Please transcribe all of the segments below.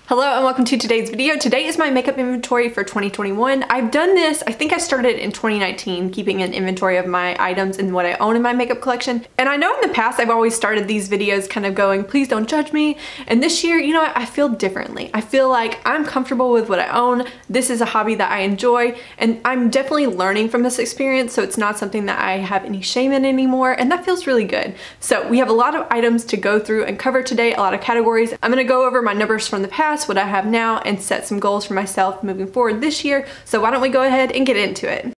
Hello and welcome to today's video. Today is my makeup inventory for 2021. I've done this, I think I started in 2019, keeping an inventory of my items and what I own in my makeup collection. And I know in the past I've always started these videos kind of going, please don't judge me. And this year, you know what, I feel differently. I feel like I'm comfortable with what I own. This is a hobby that I enjoy and I'm definitely learning from this experience, so it's not something that I have any shame in anymore, and that feels really good. So we have a lot of items to go through and cover today, a lot of categories. I'm gonna go over my numbers from the past, what I have now, and set some goals for myself moving forward this year. So why don't we go ahead and get into it.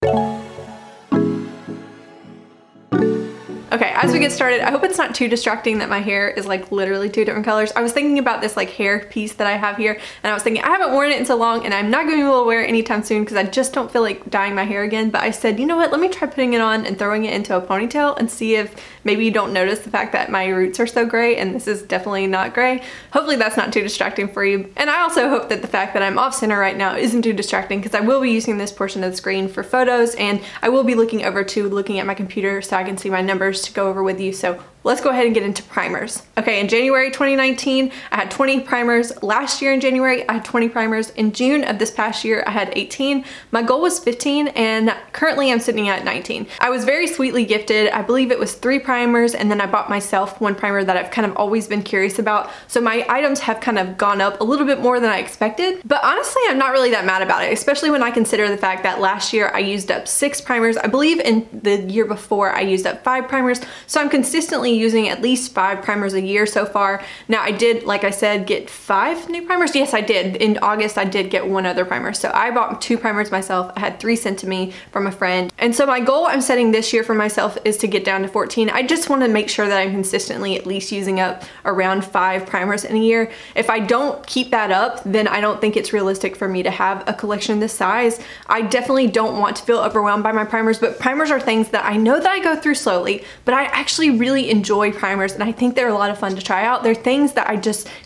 Okay, as we get started, I hope it's not too distracting that my hair is like literally two different colors. I was thinking about this like hair piece that I have here, and I was thinking I haven't worn it in so long and I'm not going to be able to wear it anytime soon because I just don't feel like dyeing my hair again. But I said, you know what, let me try putting it on and throwing it into a ponytail and see if maybe you don't notice the fact that my roots are so gray, and this is definitely not gray. Hopefully that's not too distracting for you. And I also hope that the fact that I'm off center right now isn't too distracting, because I will be using this portion of the screen for photos, and I will be looking at my computer so I can see my numbers to go over with you. So let's go ahead and get into primers. Okay, in January 2019, I had 20 primers. Last year in January, I had 20 primers. In June of this past year, I had 18. My goal was 15, and currently I'm sitting at 19. I was very sweetly gifted. I believe it was 3 primers, and then I bought myself 1 primer that I've kind of always been curious about. So my items have kind of gone up a little bit more than I expected, but honestly, I'm not really that mad about it, especially when I consider the fact that last year I used up 6 primers. I believe in the year before I used up 5 primers. So I'm consistently using at least 5 primers a year so far. Now I did, like I said, get 5 new primers. Yes, I did. In August, I did get 1 other primer. So I bought 2 primers myself. I had 3 sent to me from a friend. And so my goal I'm setting this year for myself is to get down to 14. I just want to make sure that I'm consistently at least using up around 5 primers in a year. If I don't keep that up, then I don't think it's realistic for me to have a collection this size. I definitely don't want to feel overwhelmed by my primers, but primers are things that I know that I go through slowly, but I actually really enjoy primers, and I think they're a lot of fun to try out. They're things that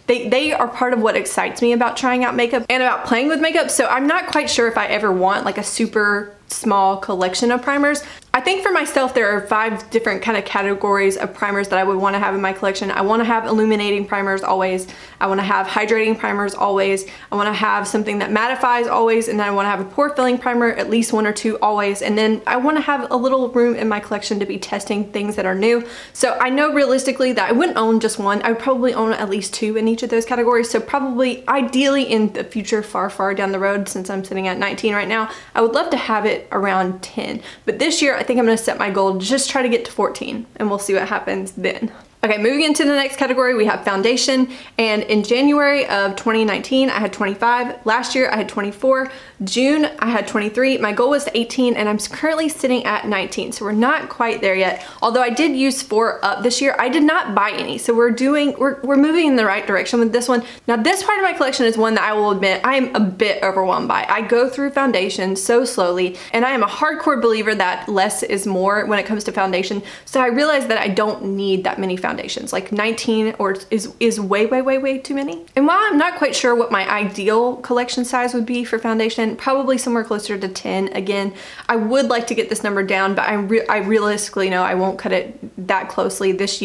they are part of what excites me about trying out makeup and about playing with makeup. So I'm not quite sure if I ever want like a super small collection of primers. I think for myself there are 5 different kind of categories of primers that I would want to have in my collection. I want to have illuminating primers always. I want to have hydrating primers always. I want to have something that mattifies always, and then I want to have a pore filling primer, at least 1 or 2 always. And then I want to have a little room in my collection to be testing things that are new. So I know realistically that I wouldn't own just 1. I would probably own at least 2 in each of those categories. So probably ideally in the future, far down the road, since I'm sitting at 19 right now, I would love to have it around 10. But this year I think I'm going to set my goal to just try to get to 14, and we'll see what happens then. Okay, moving into the next category, we have foundation. And in January of 2019, I had 25. Last year, I had 24. June, I had 23. My goal was 18, and I'm currently sitting at 19. So we're not quite there yet. Although I did use 4 up this year, I did not buy any. So we're moving in the right direction with this one. Now, this part of my collection is one that I will admit I am a bit overwhelmed by. I go through foundation so slowly, and I am a hardcore believer that less is more when it comes to foundation. So I realized that I don't need that many foundations. Like 19 is way too many. And while I'm not quite sure what my ideal collection size would be for foundation, probably somewhere closer to 10. Again, I would like to get this number down, but I realistically know I won't cut it that closely this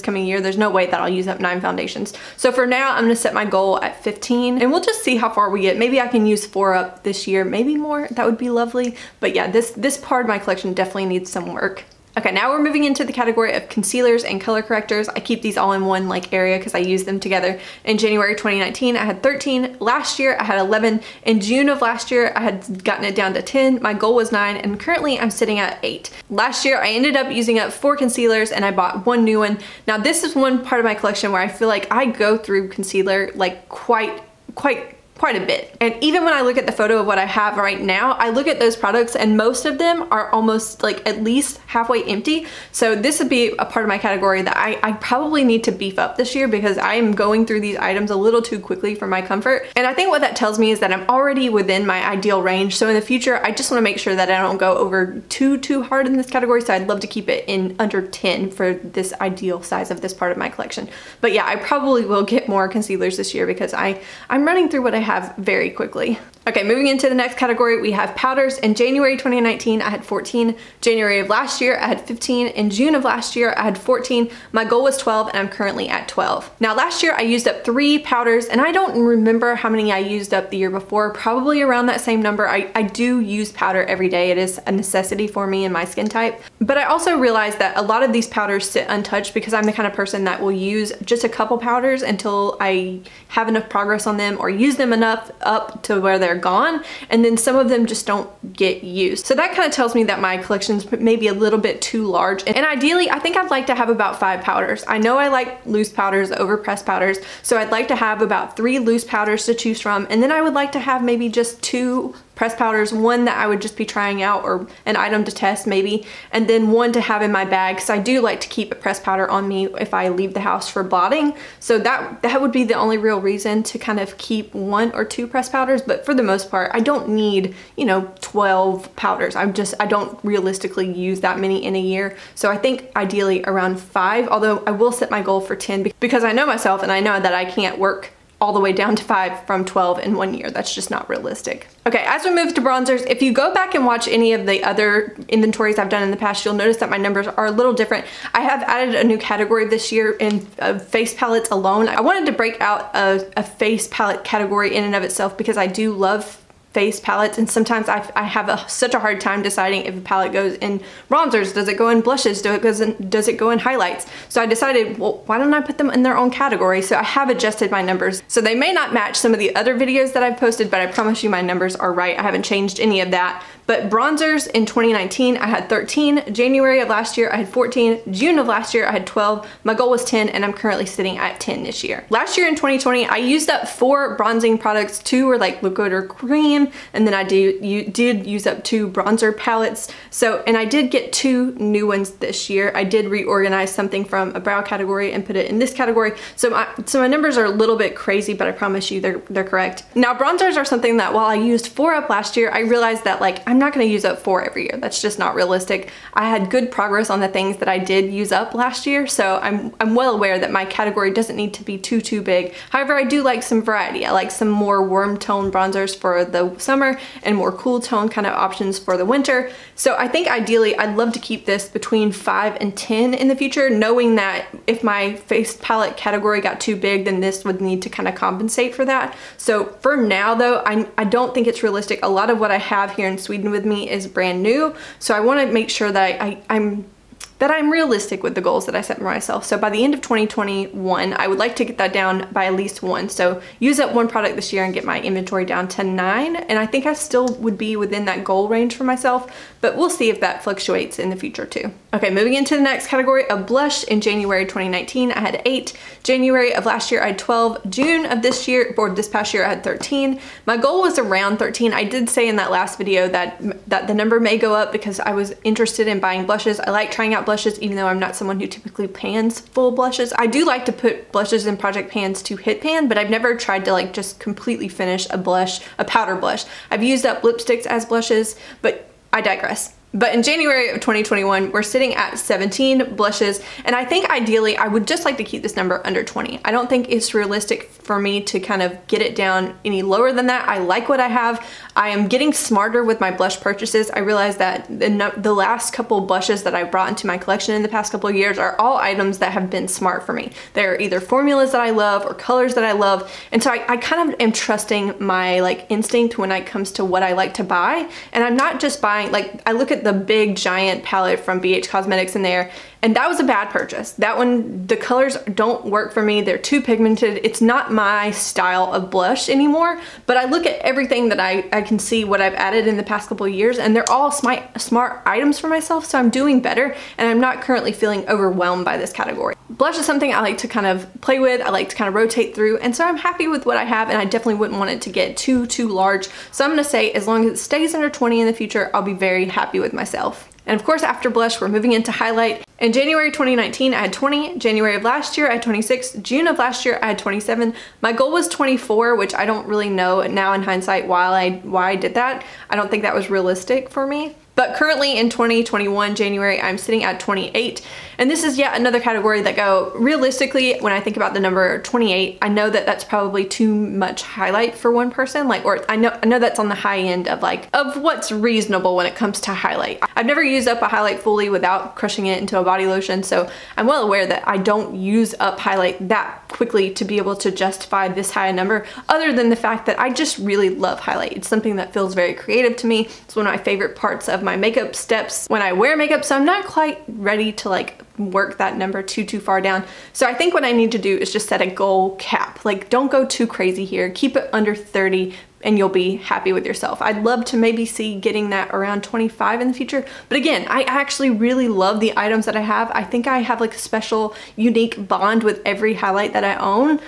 coming year. There's no way that I'll use up 9 foundations. So for now, I'm gonna set my goal at 15, and we'll just see how far we get. Maybe I can use 4 up this year, maybe more. That would be lovely. But yeah, this part of my collection definitely needs some work. Okay, now we're moving into the category of concealers and color correctors. I keep these all in one like area because I use them together. In January 2019, I had 13. Last year, I had 11. In June of last year, I had gotten it down to 10. My goal was 9, and currently I'm sitting at 8. Last year, I ended up using up 4 concealers, and I bought 1 new one. Now, this is one part of my collection where I feel like I go through concealer like quite a bit. And even when I look at the photo of what I have right now, I look at those products and most of them are almost like at least halfway empty. So this would be a part of my category that I probably need to beef up this year, because I am going through these items a little too quickly for my comfort. And I think what that tells me is that I'm already within my ideal range. So in the future, I just want to make sure that I don't go over too hard in this category. So I'd love to keep it in under 10 for this ideal size of this part of my collection. But yeah, I probably will get more concealers this year because I'm running through what I have have very quickly. Okay, moving into the next category, we have powders. In January 2019, I had 14. January of last year, I had 15. In June of last year, I had 14. My goal was 12, and I'm currently at 12. Now, last year, I used up 3 powders, and I don't remember how many I used up the year before, probably around that same number. I do use powder every day. It is a necessity for me and my skin type. But I also realized that a lot of these powders sit untouched because I'm the kind of person that will use just a couple powders until I have enough progress on them or use them enough up to where they're gone, and then some of them just don't get used. So that kind of tells me that my collection's maybe a little bit too large, and ideally I think I'd like to have about 5 powders. I know I like loose powders over pressed powders, so I'd like to have about 3 loose powders to choose from, and then I would like to have maybe just 2 pressed powders, one that I would just be trying out or an item to test maybe, and then one to have in my bag, because I do like to keep a pressed powder on me if I leave the house for blotting. So that would be the only real reason to kind of keep 1 or 2 pressed powders, but for the most part I don't need, you know, 12 powders. I don't realistically use that many in a year, so I think ideally around 5, although I will set my goal for 10 because I know myself and I know that I can't work all the way down to 5 from 12 in 1 year. That's just not realistic. Okay, as we move to bronzers, if you go back and watch any of the other inventories I've done in the past, you'll notice that my numbers are a little different. I have added a new category this year in face palettes alone. I wanted to break out a face palette category in and of itself because I do love face palettes, and sometimes I have such a hard time deciding if a palette goes in bronzers, does it go in blushes, does it go in highlights. So I decided, well, why don't I put them in their own category? So I have adjusted my numbers. So they may not match some of the other videos that I've posted, but I promise you my numbers are right. I haven't changed any of that. But bronzers in 2019, I had 13. January of last year, I had 14. June of last year, I had 12. My goal was 10, and I'm currently sitting at 10 this year. Last year in 2020, I used up 4 bronzing products. 2 were like liquid or cream, and then I did use up 2 bronzer palettes. So, and I did get 2 new ones this year. I did reorganize something from a brow category and put it in this category. So my numbers are a little bit crazy, but I promise you they're correct. Now, bronzers are something that while I used 4 up last year, I realized that like I'm not gonna use up 4 every year. That's just not realistic. I had good progress on the things that I did use up last year, so I'm well aware that my category doesn't need to be too big. However, I do like some variety. I like some more warm tone bronzers for the summer and more cool tone kind of options for the winter. So I think ideally I'd love to keep this between 5 and 10 in the future, knowing that if my face palette category got too big, then this would need to kind of compensate for that. So for now though, I don't think it's realistic. A lot of what I have here in Sweden with me is brand new, so I want to make sure that I'm realistic with the goals that I set for myself. So by the end of 2021, I would like to get that down by at least 1. So use up 1 product this year and get my inventory down to 9. And I think I still would be within that goal range for myself, but we'll see if that fluctuates in the future too. Okay, moving into the next category of blush. In January 2019, I had 8. January of last year, I had 12. June of this year, or this past year, I had 13. My goal was around 13. I did say in that last video that the number may go up because I was interested in buying blushes. I like trying out blushes, even though I'm not someone who typically pans full blushes. I do like to put blushes in project pans to hit pan, but I've never tried to like just completely finish a powder blush. I've used up lipsticks as blushes, but I digress. But in January of 2021, we're sitting at 17 blushes, and I think ideally I would just like to keep this number under 20. I don't think it's realistic for me to kind of get it down any lower than that. I like what I have. I am getting smarter with my blush purchases. I realize that the last couple blushes that I brought into my collection in the past couple of years are all items that have been smart for me. They're either formulas that I love or colors that I love, and so I kind of am trusting my like instinct when it comes to what I like to buy, and I'm not just buying, like I look at the big giant palette from BH Cosmetics in there, and that was a bad purchase. That one, the colors don't work for me. They're too pigmented. It's not my style of blush anymore, but I look at everything that I can see what I've added in the past couple of years, and they're all smart items for myself, so I'm doing better, and I'm not currently feeling overwhelmed by this category. Blush is something I like to kind of play with. I like to kind of rotate through, and so I'm happy with what I have, and I definitely wouldn't want it to get too large. So I'm gonna say as long as it stays under 20 in the future, I'll be very happy with myself. And of course, after blush, we're moving into highlight. In January 2019, I had 20. January of last year, I had 26. June of last year, I had 27. My goal was 24, which I don't really know now in hindsight why I did that. I don't think that was realistic for me. But currently in 2021 January, I'm sitting at 28. And this is yet another category that go, realistically, when I think about the number 28, I know that that's probably too much highlight for one person. Like, or I know that's on the high end of like, of what's reasonable when it comes to highlight. I've never used up a highlight fully without crushing it into a body lotion. So I'm well aware that I don't use up highlight that quickly to be able to justify this high a number, other than the fact that I just really love highlight. It's something that feels very creative to me. It's one of my favorite parts of my makeup steps when I wear makeup, so I'm not quite ready to like work that number too far down. So I think what I need to do is just set a goal cap. Like, don't go too crazy here. Keep it under 30 and you'll be happy with yourself. I'd love to maybe see getting that around 25 in the future. But again, I actually really love the items that I have. I think I have like a special, unique bond with every highlight that I own.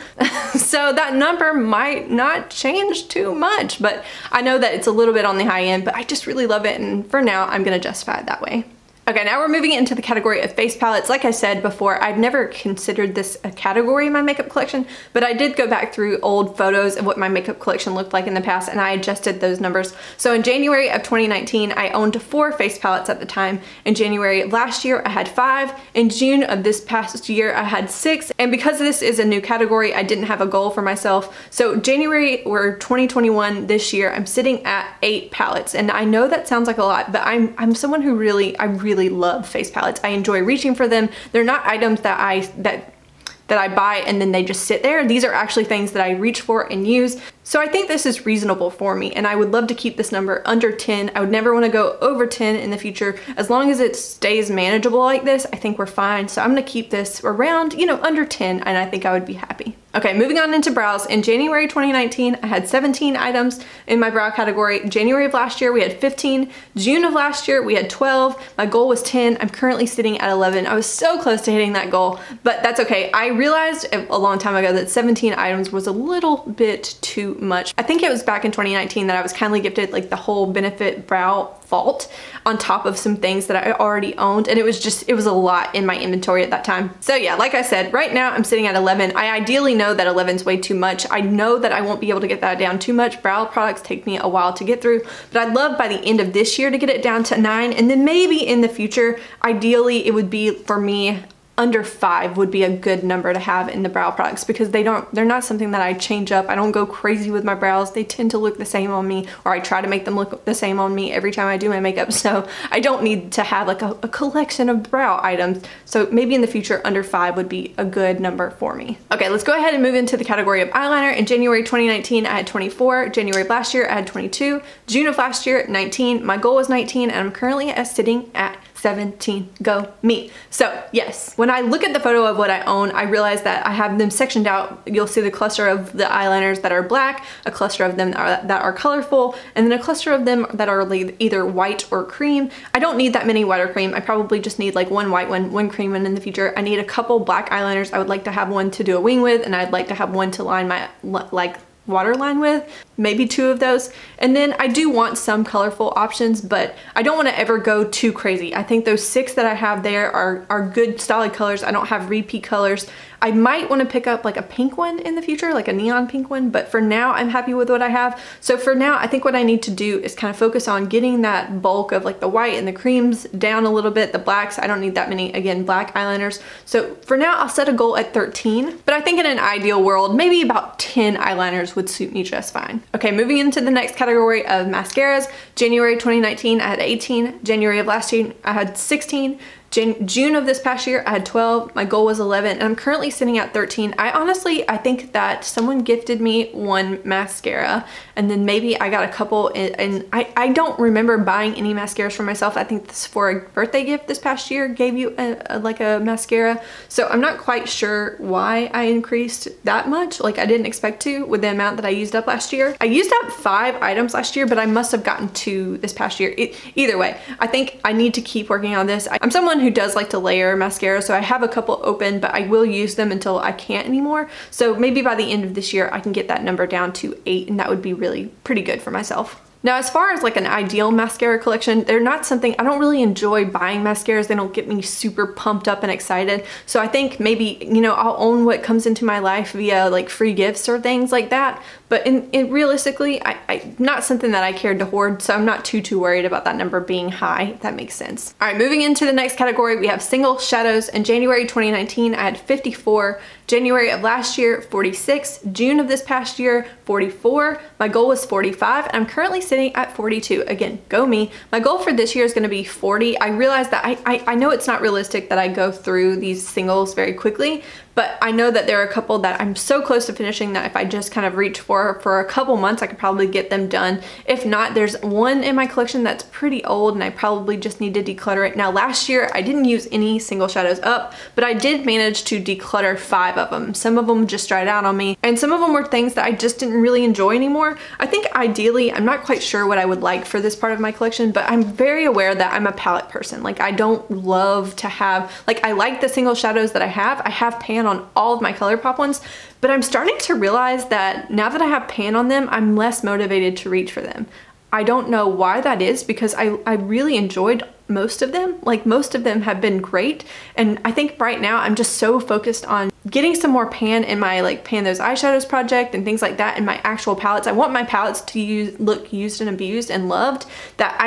So that number might not change too much, but I know that it's a little bit on the high end, but I just really love it. And for now, I'm gonna justify it that way. Okay, now we're moving into the category of face palettes. Like I said before, I've never considered this a category in my makeup collection, but I did go back through old photos of what my makeup collection looked like in the past, and I adjusted those numbers. So in January of 2019, I owned 4 face palettes at the time. In January of last year, I had 5. In June of this past year, I had 6. And because this is a new category, I didn't have a goal for myself. So January or 2021 this year, I'm sitting at 8 palettes. And I know that sounds like a lot, but I'm someone who really love face palettes. I enjoy reaching for them. They're not items that I buy and then they just sit there. These are actually things that I reach for and use. So I think this is reasonable for me, and I would love to keep this number under 10. I would never want to go over 10 in the future. As long as it stays manageable like this, I think we're fine. So I'm going to keep this around, you know, under 10, and I think I would be happy. Okay, moving on into brows. In January 2019, I had 17 items in my brow category. January of last year, we had 15. June of last year, we had 12. My goal was 10. I'm currently sitting at 11. I was so close to hitting that goal, but that's okay. I realized a long time ago that 17 items was a little bit too much. I think it was back in 2019 that I was kindly gifted like the whole Benefit Brow Vault on top of some things that I already owned, and it was a lot in my inventory at that time. So yeah, like I said, right now I'm sitting at 11. I ideally know that 11 is way too much. I know that I won't be able to get that down too much. Brow products take me a while to get through, but I'd love by the end of this year to get it down to 9, and then maybe in the future, ideally it would be for me under 5 would be a good number to have in the brow products, because they're not something that I change up. I don't go crazy with my brows. They tend to look the same on me, or I try to make them look the same on me every time I do my makeup. So I don't need to have like a collection of brow items. So maybe in the future under 5 would be a good number for me. Okay, let's go ahead and move into the category of eyeliner. In January 2019, I had 24. January of last year, I had 22. June of last year, 19. My goal was 19, and I'm currently sitting at 17. Go me. So yes, when I look at the photo of what I own, I realize that I have them sectioned out. You'll see the cluster of the eyeliners that are black, a cluster of them that are colorful, and then a cluster of them that are either white or cream. I don't need that many white or cream. I probably just need like one white one cream one in the future. I need a couple black eyeliners. I would like to have one to do a wing with, and I'd like to have one to line my like waterline with, maybe 2 of those. And then I do want some colorful options, but I don't want to ever go too crazy. I think those 6 that I have there are good solid colors. I don't have repeat colors. I might want to pick up like a pink one in the future, like a neon pink one, but for now I'm happy with what I have. So for now, I think what I need to do is kind of focus on getting that bulk of like the white and the creams down a little bit. The blacks, I don't need that many, again, black eyeliners. So for now, I'll set a goal at 13, but I think in an ideal world, maybe about 10 eyeliners would suit me just fine. Okay, moving into the next category of mascaras. January 2019, I had 18. January of last year, I had 16. June of this past year, I had 12. My goal was 11, and I'm currently sitting at 13. I think that someone gifted me one mascara, and then maybe I got a couple, and I don't remember buying any mascaras for myself. I think this for a birthday gift this past year gave you like a mascara. So I'm not quite sure why I increased that much. Like, I didn't expect to with the amount that I used up last year. I used up 5 items last year, but I must have gotten 2 this past year. Either way, I think I need to keep working on this. I'm someone who does like to layer mascara, so I have a couple open, but I will use them until I can't anymore. So maybe by the end of this year, I can get that number down to 8, and that would be really pretty good for myself. Now, as far as like an ideal mascara collection, they're not something, I don't really enjoy buying mascaras. They don't get me super pumped up and excited. So I think maybe, you know, I'll own what comes into my life via like free gifts or things like that. But realistically, not something that I cared to hoard, so I'm not too worried about that number being high, if that makes sense. All right, moving into the next category, we have single shadows. In January 2019, I had 54. January of last year, 46. June of this past year, 44. My goal was 45, and I'm currently sitting at 42. Again, go me. My goal for this year is gonna be 40. I realize that I know it's not realistic that I go through these singles very quickly, but I know that there are a couple that I'm so close to finishing that if I just kind of reach for a couple months, I could probably get them done. If not, there's one in my collection that's pretty old and I probably just need to declutter it. Now, last year I didn't use any single shadows up, but I did manage to declutter 5 of them. Some of them just dried out on me, and some of them were things that I just didn't really enjoy anymore. I think ideally, I'm not quite sure what I would like for this part of my collection, but I'm very aware that I'm a palette person. Like, I don't love to have, like, I like the single shadows that I have. I have pan on all of my ColourPop ones, but I'm starting to realize that now that I have pan on them, I'm less motivated to reach for them. I don't know why that is, because I really enjoyed most of them. Like, most of them have been great, and I think right now I'm just so focused on getting some more pan in my like Pan Those Eyeshadows project and things like that in my actual palettes. I want my palettes to look used and abused and loved, that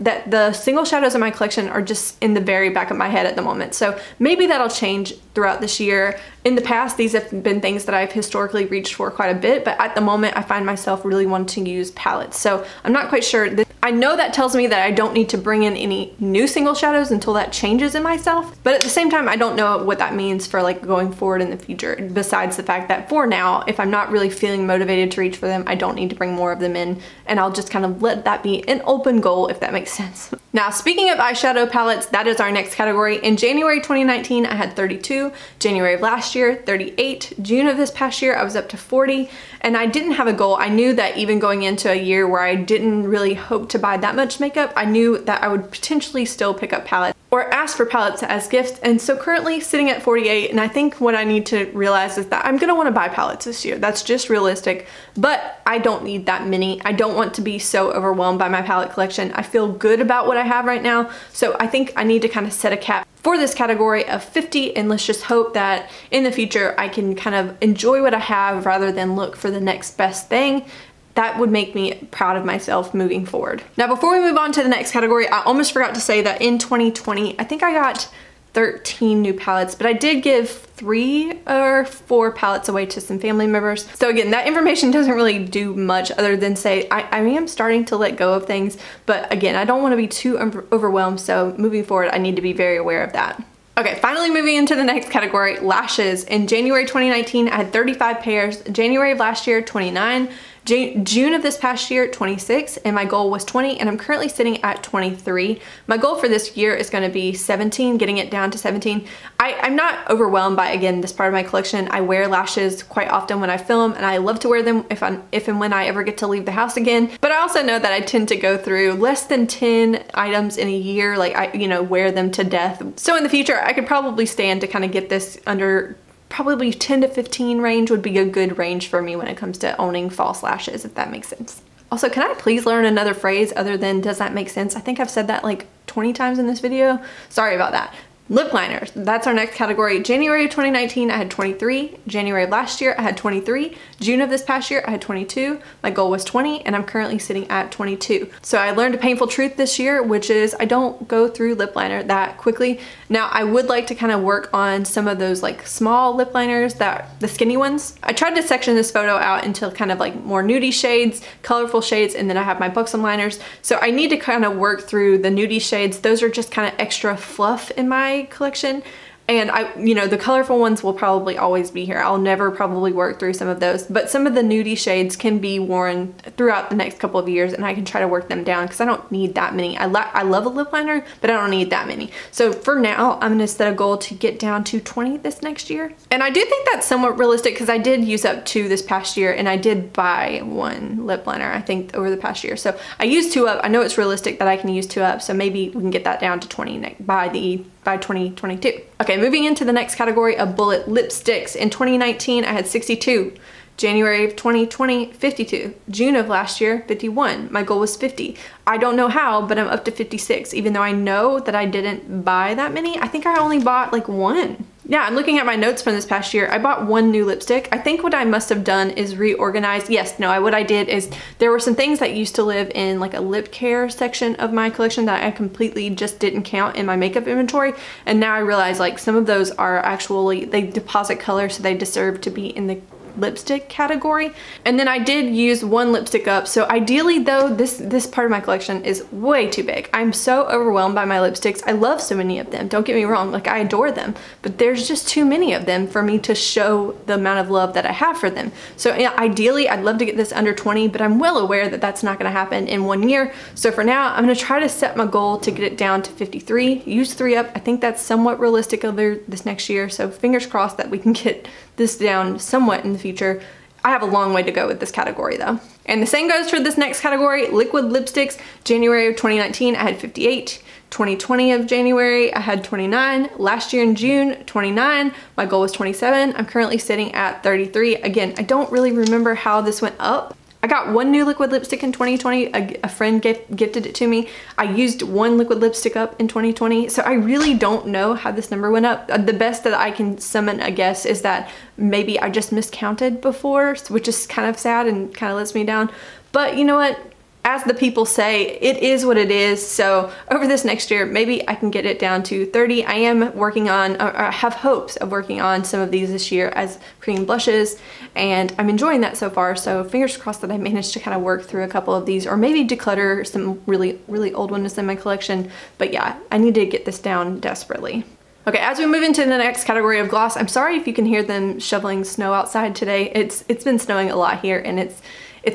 that the single shadows in my collection are just in the very back of my head at the moment. So maybe that'll change throughout this year. In the past, these have been things that I've historically reached for quite a bit, but at the moment I find myself really wanting to use palettes. So I'm not quite sure. I know that tells me that I don't need to bring in any new single shadows until that changes in myself, but at the same time, I don't know what that means for like going forward in the future, besides the fact that for now, if I'm not really feeling motivated to reach for them, I don't need to bring more of them in, and I'll just kind of let that be an open goal, if that makes sense. Now, speaking of eyeshadow palettes, that is our next category. In January 2019, I had 32. January of last year, 38. June of this past year, I was up to 40, and I didn't have a goal. I knew that even going into a year where I didn't really hope to buy that much makeup, I knew that I would potentially still pick up palettes or ask for palettes as gifts. And so currently sitting at 48, and I think what I need to realize is that I'm gonna wanna buy palettes this year. That's just realistic, but I don't need that many. I don't want to be so overwhelmed by my palette collection. I feel good about what I have right now, so I think I need to kind of set a cap for this category of 50, and let's just hope that in the future I can kind of enjoy what I have rather than look for the next best thing. That would make me proud of myself moving forward. Now, before we move on to the next category, I almost forgot to say that in 2020, I think I got 13 new palettes, but I did give 3 or 4 palettes away to some family members. So again, that information doesn't really do much other than say I am starting to let go of things, but again, I don't want to be too overwhelmed, so moving forward, I need to be very aware of that. Okay, finally moving into the next category, lashes. In January 2019, I had 35 pairs. January of last year, 29. June of this past year, 26, and my goal was 20, and I'm currently sitting at 23. My goal for this year is gonna be 17, getting it down to 17. I'm not overwhelmed by, again, this part of my collection. I wear lashes quite often when I film, and I love to wear them if and when I ever get to leave the house again. But I also know that I tend to go through less than 10 items in a year, like I, you know, wear them to death. So in the future, I could probably stand to kind of get this under probably 10 to 15 range would be a good range for me when it comes to owning false lashes, if that makes sense. Also, can I please learn another phrase other than does that make sense? I think I've said that like 20 times in this video. Sorry about that. Lip liners, that's our next category. January of 2019, I had 23. January of last year, I had 23. June of this past year, I had 22. My goal was 20, and I'm currently sitting at 22. So I learned a painful truth this year, which is I don't go through lip liner that quickly. Now, I would like to kind of work on some of those like small lip liners, the skinny ones. I tried to section this photo out into kind of like more nudie shades, colorful shades, and then I have my buxom liners. So I need to kind of work through the nudie shades. Those are just kind of extra fluff in my collection, and you know, the colorful ones will probably always be here. I'll never probably work through some of those, but some of the nudie shades can be worn throughout the next couple of years, and I can try to work them down because I don't need that many. I love a lip liner, but I don't need that many. So for now, I'm gonna set a goal to get down to 20 this next year. And I do think that's somewhat realistic because I did use up 2 this past year, and I did buy 1 lip liner, I think, over the past year. So I used 2 up. I know it's realistic that I can use 2 up, so maybe we can get that down to 20 by 2022. Okay, moving into the next category of bullet lipsticks. In 2019, I had 62. January of 2020, 52. June of last year, 51. My goal was 50. I don't know how, but I'm up to 56, even though I know that I didn't buy that many. I think I only bought like one. Yeah, I'm looking at my notes from this past year. I bought one new lipstick. I think what I must have done is reorganize. Yes, no, what I did is there were some things that used to live in like a lip care section of my collection that I completely just didn't count in my makeup inventory. And now I realize like some of those are actually, they deposit color, so they deserve to be in the lipstick category. And then I did use one lipstick up. So ideally though, this part of my collection is way too big. I'm so overwhelmed by my lipsticks. I love so many of them. Don't get me wrong, like I adore them, but there's just too many of them for me to show the amount of love that I have for them. So yeah, ideally I'd love to get this under 20, but I'm well aware that that's not going to happen in 1 year. So for now, I'm going to try to set my goal to get it down to 53, use 3 up. I think that's somewhat realistic over this next year. So fingers crossed that we can get this down somewhat in the future. I have a long way to go with this category though. And the same goes for this next category, liquid lipsticks. January of 2019, I had 58. 2020 of January, I had 29. Last year in June, 29. My goal was 27. I'm currently sitting at 33. Again, I don't really remember how this went up. I got one new liquid lipstick in 2020. A friend gifted it to me. I used one liquid lipstick up in 2020. So I really don't know how this number went up. The best that I can summon a guess is that maybe I just miscounted before, which is kind of sad and kind of lets me down. But you know what? As the people say, it is what it is. So over this next year, maybe I can get it down to 30. I am working on, I have hopes of working on some of these this year as cream blushes, and I'm enjoying that so far. So fingers crossed that I managed to kind of work through a couple of these, or maybe declutter some really old ones in my collection. But yeah, I need to get this down desperately. Okay, as we move into the next category of gloss, I'm sorry if you can hear them shoveling snow outside today. It's been snowing a lot here, and it's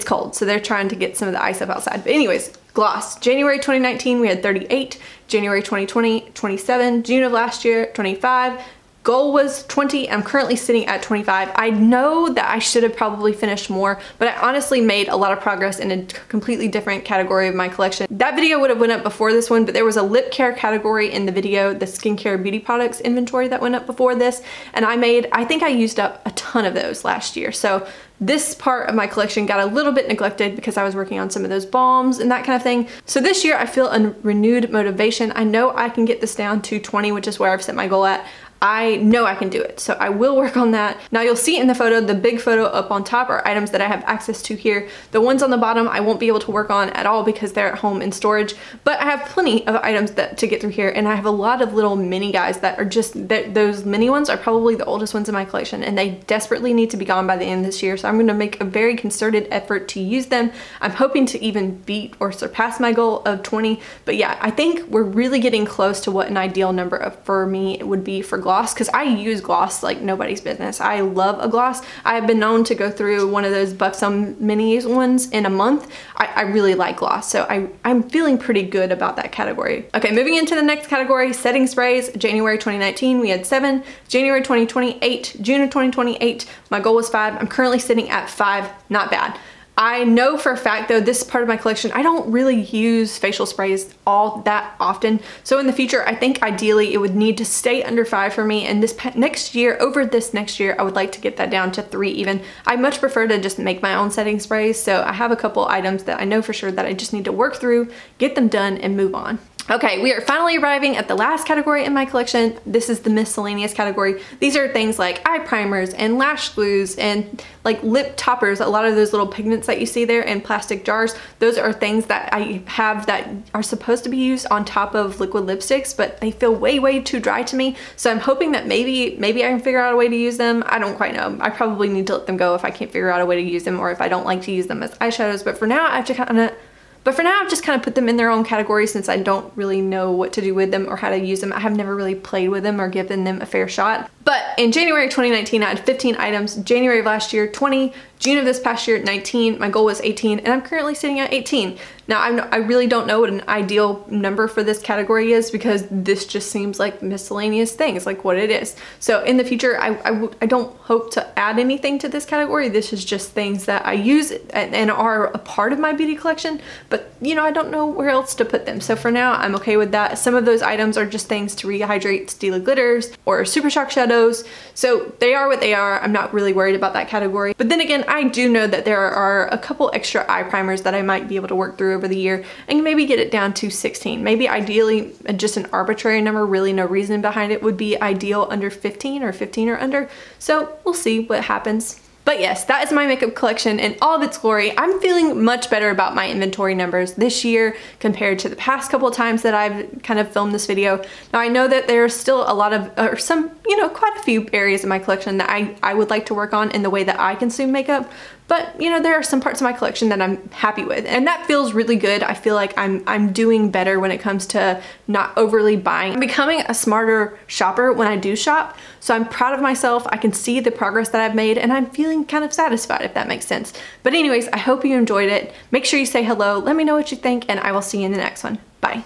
cold, so they're trying to get some of the ice up outside. But anyways, gloss. January 2019, we had 38. January 2020, 27. June of last year, 25. Goal was 20. I'm currently sitting at 25. I know that I should have probably finished more, but I honestly made a lot of progress in a completely different category of my collection. That video would have went up before this one, but there was a lip care category in the video, the skincare beauty products inventory that went up before this, and I think I used up a ton of those last year. So this part of my collection got a little bit neglected because I was working on some of those balms and that kind of thing. So this year I feel a renewed motivation. I know I can get this down to 20, which is where I've set my goal at. I know I can do it, so I will work on that. Now you'll see in the photo, the big photo up on top are items that I have access to here. The ones on the bottom I won't be able to work on at all because they're at home in storage, but I have plenty of items to get through here, and I have a lot of little mini guys that are just, those mini ones are probably the oldest ones in my collection, and they desperately need to be gone by the end of this year, so I'm going to make a very concerted effort to use them. I'm hoping to even beat or surpass my goal of 20, but yeah, I think we're really getting close to what an ideal number for me would be for gloss, because I use gloss like nobody's business. I love a gloss. I have been known to go through one of those Buxom minis ones in a month. I really like gloss, so I'm feeling pretty good about that category. Okay, moving into the next category, setting sprays. January 2019, we had 7. January 2020, 8. June of 2028, my goal was 5. I'm currently sitting at 5, not bad. I know for a fact though, this part of my collection, I don't really use facial sprays all that often. So in the future, I think ideally it would need to stay under 5 for me. And this next year, I would like to get that down to 3 even. I much prefer to just make my own setting sprays. So I have a couple items that I know for sure that I just need to work through, get them done, and move on. Okay, we are finally arriving at the last category in my collection. This is the miscellaneous category. These are things like eye primers and lash glues and like lip toppers. A lot of those little pigments that you see there in plastic jars, those are things that I have that are supposed to be used on top of liquid lipsticks, but they feel way too dry to me. So I'm hoping that maybe I can figure out a way to use them. I don't quite know. I probably need to let them go if I can't figure out a way to use them, or if I don't like to use them as eyeshadows. But for now, I've just kind of put them in their own category since I don't really know what to do with them or how to use them. I have never really played with them or given them a fair shot. But in January 2019, I had 15 items. January of last year, 20. June of this past year, 19. My goal was 18, and I'm currently sitting at 18. Now, I really don't know what an ideal number for this category is, because this just seems like miscellaneous things, like what it is. So in the future, I don't hope to add anything to this category. This is just things that I use and are a part of my beauty collection, but you know, I don't know where else to put them. So for now, I'm okay with that. Some of those items are just things to rehydrate Stila glitters or Super Shock shadows, those. So they are what they are. I'm not really worried about that category. But then again, I do know that there are a couple extra eye primers that I might be able to work through over the year and maybe get it down to 16. Maybe ideally just an arbitrary number, really no reason behind it, would be ideal under 15 or 15 or under. So we'll see what happens. But yes, that is my makeup collection in all of its glory. I'm feeling much better about my inventory numbers this year compared to the past couple of times that I've kind of filmed this video. Now I know that there's still a lot of, or some, you know, quite a few areas in my collection that I would like to work on in the way that I consume makeup. But, you know, there are some parts of my collection that I'm happy with, and that feels really good. I feel like I'm doing better when it comes to not overly buying. I'm becoming a smarter shopper when I do shop, so I'm proud of myself. I can see the progress that I've made, and I'm feeling kind of satisfied, if that makes sense. But anyways, I hope you enjoyed it. Make sure you say hello, let me know what you think, and I will see you in the next one. Bye.